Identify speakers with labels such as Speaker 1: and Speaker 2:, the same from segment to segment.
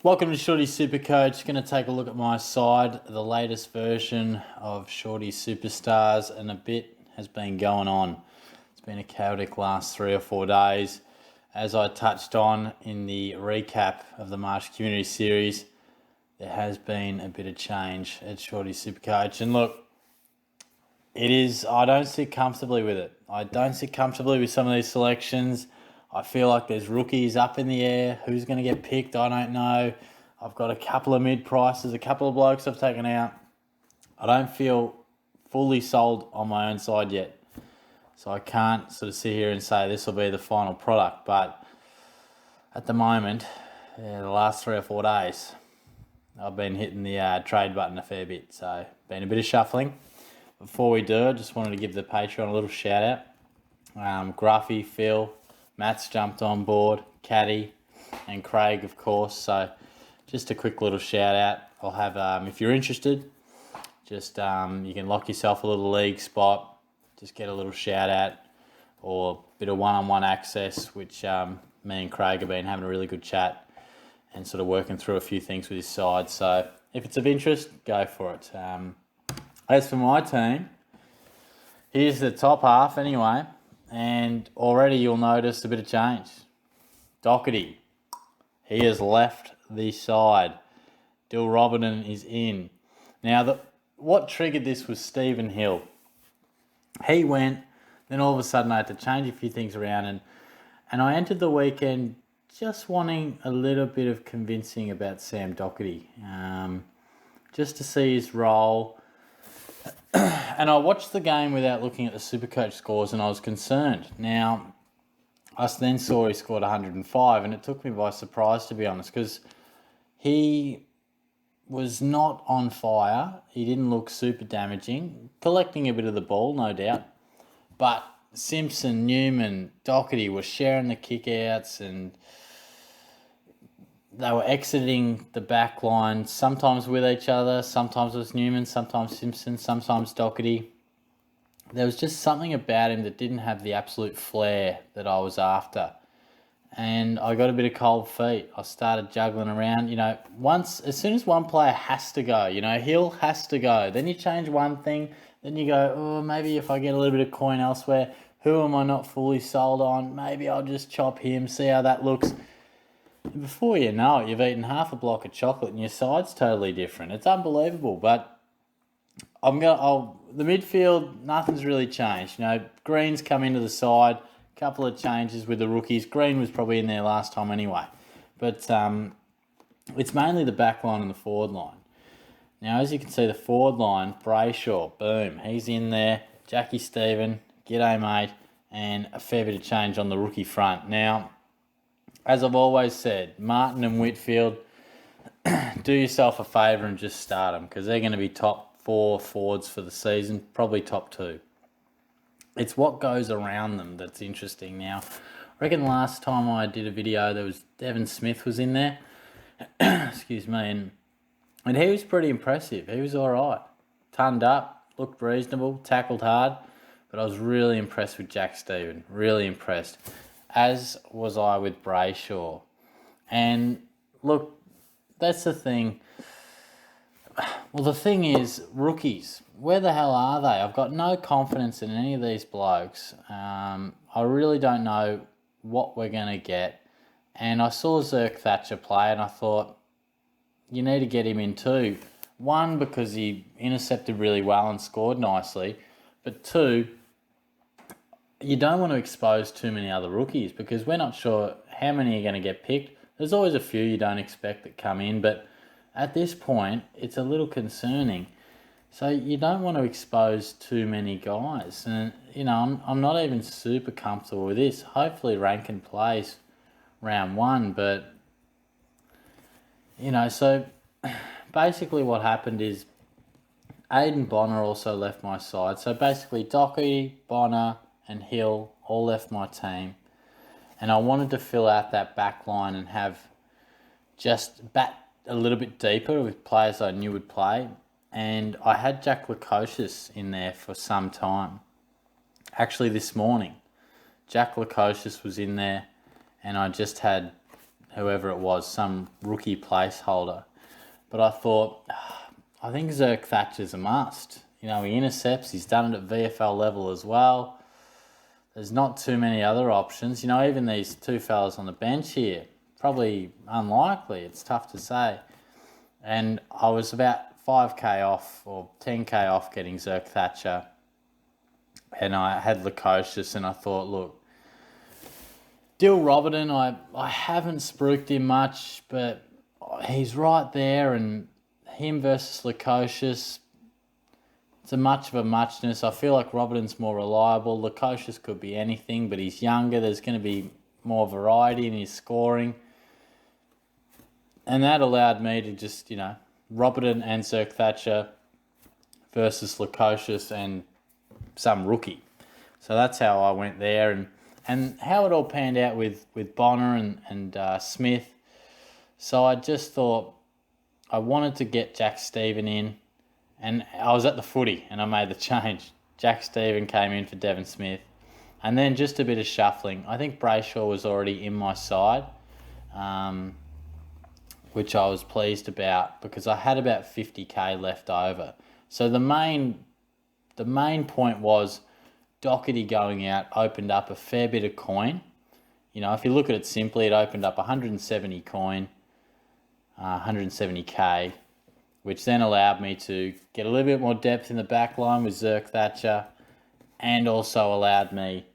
Speaker 1: Welcome to Shorty SuperCoach. Going to take a look at my side, the latest version of Shorty Superstars, and a bit has been going on. It's been a chaotic last 3 or 4 days. As I touched on in the recap of the March Community Series, there has been a bit of change at Shorty SuperCoach. And look, I don't sit comfortably with it. I don't sit comfortably with some of these selections. I feel like there's rookies up in the air. Who's going to get picked? I don't know. I've got a couple of mid-prices, a couple of blokes I've taken out. I don't feel fully sold on my own side yet. So I can't sort of sit here and say this will be the final product. But at the moment, the last 3 or 4 days, I've been hitting the trade button a fair bit. So been a bit of shuffling. Before we do, I just wanted to give the Patreon a little shout out. Gruffy, Phil, Matt's jumped on board, Caddy, and Craig, of course. So just a quick little shout out. I'll have, if you're interested, just you can lock yourself a little league spot, just get a little shout out or a bit of one-on-one access, which me and Craig have been having a really good chat and sort of working through a few things with his side. So if it's of interest, go for it. As for my team, here's the top half anyway. And already you'll notice a bit of change. Doherty, he has left the side. Dill Robinson is in. Now, what triggered this was Stephen Hill. He went, then all of a sudden I had to change a few things around. And I entered the weekend just wanting a little bit of convincing about Sam Doherty. Just to see his role. And I watched the game without looking at the SuperCoach scores, and I was concerned. Now, I then saw he scored 105, and it took me by surprise, to be honest, because he was not on fire. He didn't look super damaging, collecting a bit of the ball, no doubt. But Simpson, Newman, Doherty were sharing the kickouts, and they were exiting the back line, sometimes with each other, sometimes it was Newman, sometimes Simpson, sometimes Doherty. There was just something about him that didn't have the absolute flair that I was after. And I got a bit of cold feet. I started juggling around. As soon as one player has to go, Hill has to go. Then you change one thing, then you go, oh, maybe if I get a little bit of coin elsewhere, who am I not fully sold on? Maybe I'll just chop him, see how that looks. Before you know it, you've eaten half a block of chocolate and your side's totally different. It's unbelievable, but the midfield, nothing's really changed. Green's come into the side, a couple of changes with the rookies. Green was probably in there last time anyway, but it's mainly the back line and the forward line. Now, as you can see, the forward line, Brayshaw, boom, he's in there. Jackie Stephen, g'day mate, and a fair bit of change on the rookie front. Now, as I've always said, Martin and Whitfield, do yourself a favour and just start them because they're going to be top 4 forwards for the season, probably top 2. It's what goes around them that's interesting. Now, I reckon last time I did a video, there was Devon Smith was in there. Excuse me. And he was pretty impressive. He was all right. Tunned up, looked reasonable, tackled hard. But I was really impressed with Jack Stephen. Really impressed. As was I with Brayshaw. And look, that's the thing. Well, the thing is, rookies, where the hell are they? I've got no confidence in any of these blokes. I really don't know what we're going to get. And I saw Zerk Thatcher play and I thought, you need to get him in too. 1, because he intercepted really well and scored nicely. But 2, you don't want to expose too many other rookies because we're not sure how many are going to get picked. There's always a few you don't expect that come in, but at this point, it's a little concerning. So you don't want to expose too many guys. And, I'm not even super comfortable with this. Hopefully Rankin plays round 1, but, so basically what happened is Aidan Bonner also left my side. So basically Doherty, Bonner, and Hill all left my team. And I wanted to fill out that back line and have just bat a little bit deeper with players I knew would play. And I had Jack Lukosius in there for some time. Actually, this morning, Jack Lukosius was in there and I just had whoever it was, some rookie placeholder. But I thought, I think Zerk Thatcher's a must. He intercepts. He's done it at VFL level as well. There's not too many other options. Even these two fellas on the bench here, probably unlikely. It's tough to say. And I was about 5k off or 10k off getting Zerk Thatcher. And I had Lukosius, and I thought, look, Dill Robertson, I haven't spruiked him much, but he's right there, and him versus Lukosius, it's a much of a muchness. I feel like Robertson's more reliable. Lukosius could be anything, but he's younger. There's going to be more variety in his scoring. And that allowed me to just, Robertson and Zerk Thatcher versus Lukosius and some rookie. So that's how I went there. And how it all panned out with Bonner and Smith. So I just thought I wanted to get Jack Stephen in. And I was at the footy and I made the change. Jack Stephen came in for Devon Smith. And then just a bit of shuffling. I think Brayshaw was already in my side, which I was pleased about because I had about 50k left over. So the main point was Doherty going out opened up a fair bit of coin. If you look at it simply, it opened up 170 coin, 170k, which then allowed me to get a little bit more depth in the back line with Zerk Thatcher, and also allowed me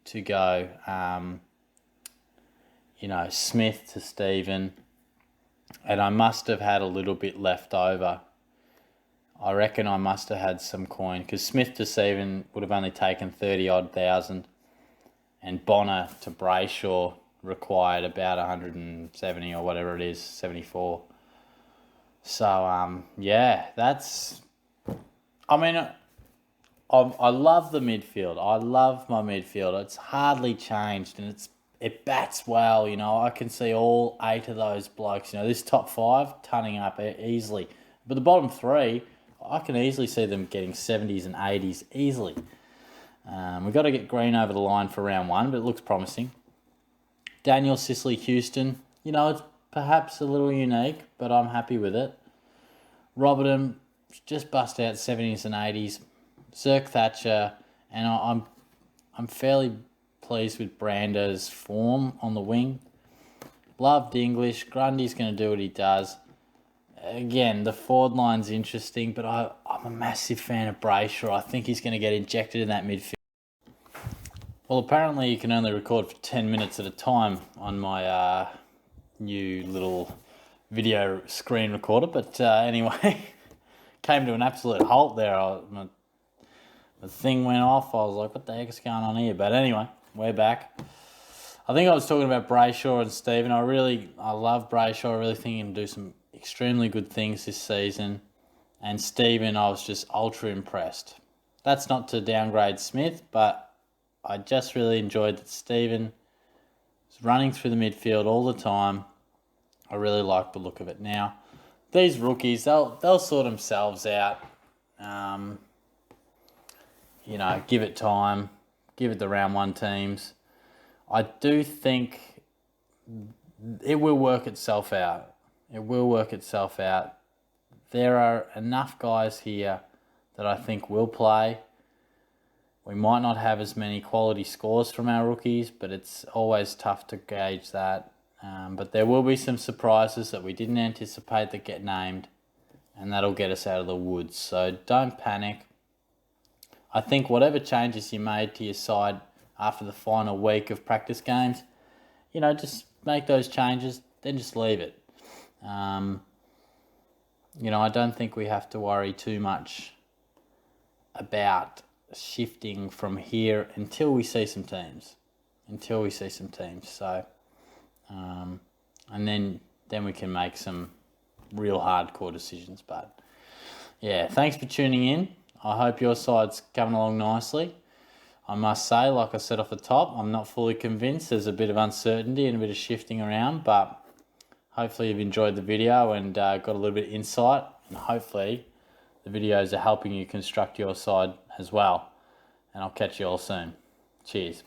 Speaker 1: to go, Smith to Stephen, and I must have had a little bit left over. I reckon I must have had some coin, because Smith to Stephen would have only taken 30-odd thousand, and Bonner to Brayshaw required about 170 or whatever it is, 74. So, that's... I love the midfield. I love my midfield. It's hardly changed, and it bats well. I can see all 8 of those blokes. This top 5 turning up easily. But the bottom 3, I can easily see them getting 70s and 80s easily. We've got to get Green over the line for round 1, but it looks promising. Daniel Sicily Houston, it's perhaps a little unique, but I'm happy with it. Robertson just bust out 70s and 80s. Zerk Thatcher, and I'm fairly pleased with Brando's form on the wing. Loved English. Grundy's going to do what he does. Again, the forward line's interesting, but I'm a massive fan of Brayshaw. I think he's going to get injected in that midfield. Well, apparently you can only record for 10 minutes at a time on my new little video screen recorder. But anyway, came to an absolute halt there. The thing went off. I was like, what the heck is going on here? But anyway, we're back. I think I was talking about Brayshaw and Stephen. I love Brayshaw. I really think he can do some extremely good things this season. And Stephen, I was just ultra impressed. That's not to downgrade Smith, but I just really enjoyed that Stephen was running through the midfield all the time. I really like the look of it. Now, these rookies, they'll sort themselves out. Give it time. Give it the round 1 teams. I do think it will work itself out. It will work itself out. There are enough guys here that I think will play. We might not have as many quality scores from our rookies, but it's always tough to gauge that. But there will be some surprises that we didn't anticipate that get named, and that'll get us out of the woods. So don't panic. I think whatever changes you made to your side after the final week of practice games, just make those changes, then just leave it. I don't think we have to worry too much about shifting from here until we see some teams. So, and then we can make some real hardcore decisions. But yeah, thanks for tuning in. I hope your side's coming along nicely. I must say, like I said off the top, I'm not fully convinced. There's a bit of uncertainty and a bit of shifting around, but hopefully you've enjoyed the video and got a little bit of insight, and hopefully the videos are helping you construct your side as well. And I'll catch you all soon. Cheers.